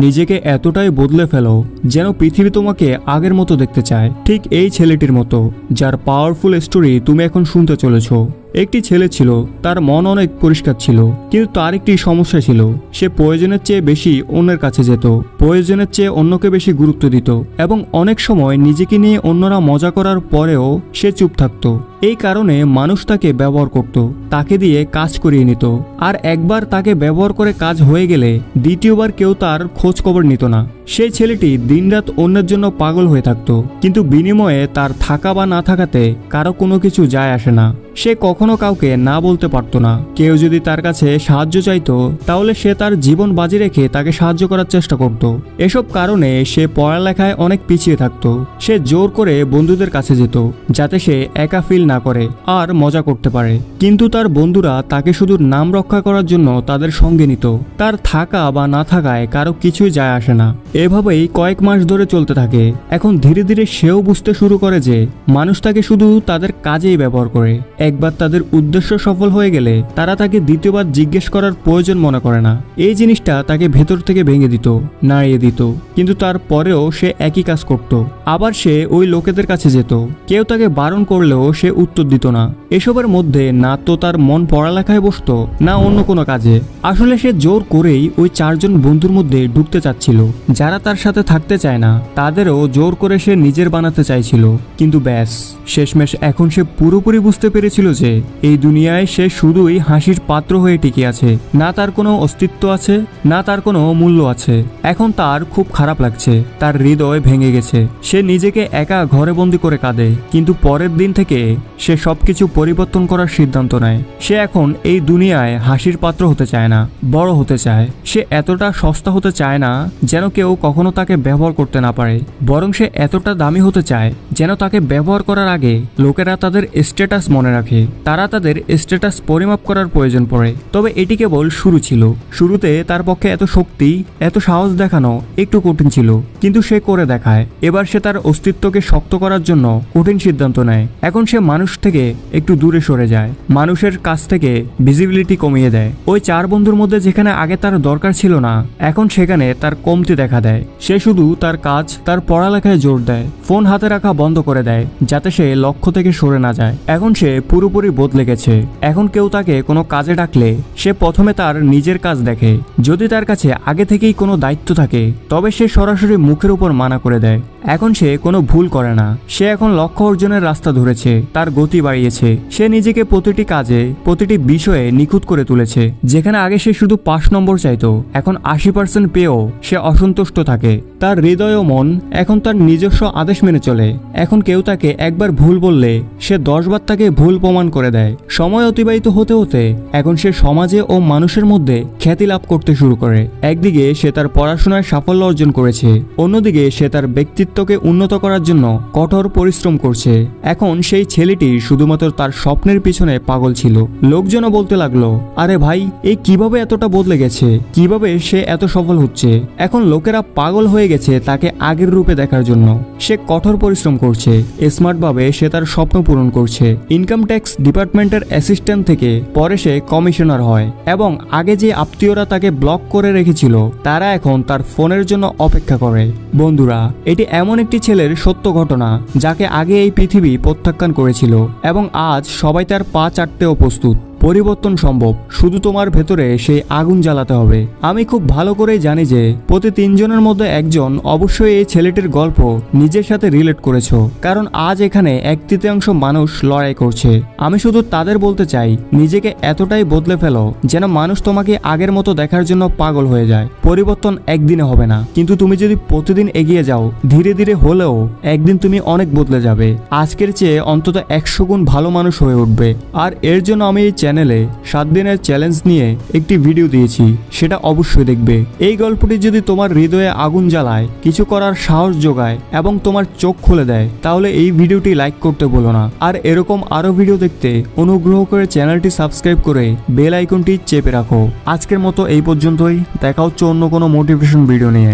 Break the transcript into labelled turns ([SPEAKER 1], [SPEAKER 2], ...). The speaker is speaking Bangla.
[SPEAKER 1] নিজেকে এতটাই বদলে ফেলো যেন পৃথিবী তোমাকে আগের মতো দেখতে চায়, ঠিক এই ছেলেটির মতো যার পাওয়ারফুল স্টোরি তুমি এখন শুনতে চলেছ। একটি ছেলে ছিল, তার মন অনেক পরিষ্কার ছিল, কিন্তু তার একটি সমস্যা ছিল। সে প্রয়োজনের চেয়ে বেশি অন্যের কাছে যেত, প্রয়োজনের চেয়ে অন্যকে বেশি গুরুত্ব দিত এবং অনেক সময় নিজেকে নিয়ে অন্যরা মজা করার পরেও সে চুপ থাকত। এই কারণে মানুষ তাকে ব্যবহার করত, তাকে দিয়ে কাজ করিয়ে নিত, আর একবার তাকে ব্যবহার করে কাজ হয়ে গেলে দ্বিতীয়বার কেউ তার খোঁজ খবর নিত না। সেই ছেলেটি দিনরাত অন্যের জন্য পাগল হয়ে থাকত, কিন্তু বিনিময়ে তার থাকা বা না থাকাতে কারো কোনো কিছু যায় আসে না। সে কখনো কাউকে না বলতে পারত না। কেউ যদি তার কাছে সাহায্য চাইতো তাহলে সে তার জীবন বাজি রেখে তাকে সাহায্য করার চেষ্টা করত। এসব কারণে সে পড়ালেখায় অনেক পিছিয়ে থাকত। সে জোর করে বন্ধুদের কাছে যেত যাতে সে একা ফিল না করে আর মজা করতে পারে, কিন্তু তার বন্ধুরা তাকে শুধু নাম রক্ষা করার জন্য তাদের সঙ্গে নিত। তার থাকা বা না থাকায় কারো কিছুই যায় আসে না। এভাবেই কয়েক মাস ধরে চলতে থাকে। এখন ধীরে ধীরে সেও বুঝতে শুরু করে যে মানুষ তাকে শুধু তাদের কাজেই ব্যবহার করে। একবার তাদের উদ্দেশ্য সফল হয়ে গেলে তারা তাকে দ্বিতীয়বার জিজ্ঞেস করার প্রয়োজন মনে করে না। এই জিনিসটা তাকে ভেতর থেকে ভেঙে দিত, নাড়িয়ে দিত, কিন্তু তারপরেও সে একই কাজ করত। আবার সে ওই লোকেদের কাছে যেত, কেউ তাকে বারণ করলেও সে উত্তর দিত না। এসবের মধ্যে না তো তার মন পড়ালেখায় বসতো, না অন্য কোনো কাজে। আসলে সে জোর করেই ওই 4 জন বন্ধুর মধ্যে ঢুকতে চাচ্ছিল। যারা তার সাথে থাকতে চায় না তাদেরও জোর করে সে নিজের বানাতে চাইছিল। কিন্তু ব্যাস, শেষমেশ এখন সে পুরোপুরি বুঝতে পেরেছিল যে এই দুনিয়ায় সে শুধুই হাসির পাত্র হয়ে টিকে আছে। না তার কোনো অস্তিত্ব আছে, না তার কোনো মূল্য আছে। এখন তার খুব খারাপ লাগছে, তার হৃদয় ভেঙে গেছে। সে নিজেকে একা ঘরে বন্দি করে কাঁদে, কিন্তু পরের দিন থেকে সে সবকিছু পরিবর্তন করার সিদ্ধান্ত নেয়। সে এখন এই দুনিয়ায় হাসির পাত্র হতে চায় না, বড় হতে চায়। সে এতটা সস্তা হতে চায় না যেন কেউ কখনো তাকে ব্যবহার করতে না পারে, বরং সে এতটা দামি হতে চায় যেন তাকে ব্যবহার করার আগে লোকেরা তাদের স্ট্যাটাস মনে রাখে, তারা তাদের স্ট্যাটাস পরিমাপ করার প্রয়োজন পড়ে। তবে এটি কেবল শুরু ছিল। শুরুতে তার পক্ষে এত শক্তি, এত সাহস দেখানো একটু কঠিন ছিল, কিন্তু সে করে দেখায়। এবার সে তার অস্তিত্বকে শক্ত করার জন্য কঠিন সিদ্ধান্ত নেয়। এখন সে মানুষ থেকে একটু দূরে সরে যায়, মানুষের কাছ থেকে ভিজিবিলিটি কমিয়ে দেয়। ওই 4 বন্ধুর মধ্যে যেখানে আগে তার দরকার ছিল না, এখন সেখানে তার কমতি দেখা দেয়। সে শুধু তার কাজ, তার পড়ালেখায় জোর দেয়, ফোন হাতে রাখা বন্ধ করে দেয় যাতে সে লক্ষ্য থেকে সরে না যায়। এখন সে পুরোপুরি বদলে গেছে। এখন কেউ তাকে কোনো কাজে ডাকলে সে প্রথমে তার নিজের কাজ দেখে। যদি তার কাছে আগে থেকেই কোনো দায়িত্ব থাকে তবে সে সরাসরি মুখের উপর মানা করে দেয়। এখন সে কোনো ভুল করে না। সে এখন লক্ষ্য অর্জনের রাস্তা ধরেছে, তার গতি বাড়িয়েছে। সে নিজেকে প্রতিটি কাজে, প্রতিটি বিষয়ে নিখুঁত করে তুলেছে। যেখানে আগে সে শুধু 5 নম্বর চাইতো, এখন 80% পেয়েও সে অসন্তুষ্ট থাকে। তার হৃদয় ও মন এখন তার নিজস্ব আদেশ মেনে চলে। এখন কেউ তাকে একবার ভুল বললে সে 10 বার তাকে ভুল প্রমাণ করে দেয়। সময় অতিবাহিত হতে হতে এখন সে সমাজে ও মানুষের মধ্যে খ্যাতি লাভ করতে শুরু করে। একদিকে সে তার পড়াশোনায় সাফল্য অর্জন করেছে, অন্যদিকে সে তার ব্যক্তিত্বকে উন্নত করার জন্য কঠোর পরিশ্রম করছে। এখন সেই ছেলেটি শুধুমাত্র তার স্বপ্নের পিছনে পাগল ছিল। লোকজনও বলতে লাগলো, আরে ভাই, এই কিভাবে এতটা বদলে গেছে, কিভাবে সে এত সফল হচ্ছে। এখন লোকেরা পাগল হয়ে গেছে তাকে আগের রূপে দেখার জন্য। সে কঠোর পরিশ্রম করছে, স্মার্ট ভাবে সে তার স্বপ্ন পূরণ করছে। ইনকাম ট্যাক্স ডিপার্টমেন্টের অ্যাসিস্ট্যান্ট থেকে পরে সে কমিশনার হয়, এবং আগে যে আত্মীয়রা তাকে ব্লক করে রেখেছিল তারা এখন তার ফোনের জন্য অপেক্ষা করে। বন্ধুরা, এটি এমন একটি ছেলের সত্য ঘটনা যাকে আগে এই পৃথিবী প্রত্যাখ্যান করেছিল, এবং আজ সবাই তার পা চাটতেও প্রস্তুত। পরিবর্তন সম্ভব, শুধু তোমার ভেতরে সেই আগুন জ্বালাতে হবে। আমি খুব ভালো করেই জানি যে প্রতি 3 জনের মধ্যে একজন অবশ্যই এই ছেলেটির গল্প নিজের সাথে রিলেট করেছো, কারণ আজ এখানে 1/3 মানুষ লড়াই করছে। আমি শুধু তাদের বলতে চাই, নিজেকে এতটাই বদলে ফেলো যেন মানুষ তোমাকে আগের মতো দেখার জন্য পাগল হয়ে যায়। পরিবর্তন একদিনে হবে না, কিন্তু তুমি যদি প্রতিদিন এগিয়ে যাও, ধীরে ধীরে হলেও একদিন তুমি অনেক বদলে যাবে। আজকের চেয়ে অন্তত 100 গুণ ভালো মানুষ হয়ে উঠবে। আর এর জন্য আমি এই চ্যানেলে 7 দিনের চ্যালেঞ্জ নিয়ে একটি ভিডিও দিয়েছি, সেটা অবশ্যই দেখবে। এই গল্পটি যদি তোমার হৃদয়ে আগুন জ্বালায়, কিছু করার সাহস যোগায় এবং তোমার চোখ খুলে দেয়, তাহলে এই ভিডিওটি লাইক করতে ভুলো না। আর এরকম আরো ভিডিও দেখতে অনুগ্রহ করে চ্যানেলটি সাবস্ক্রাইব করে বেল আইকনটি চেপে রাখো। আজকের মতো এই পর্যন্তই, দেখা হচ্ছে অন্য কোনো মোটিভেশন ভিডিও নিয়ে।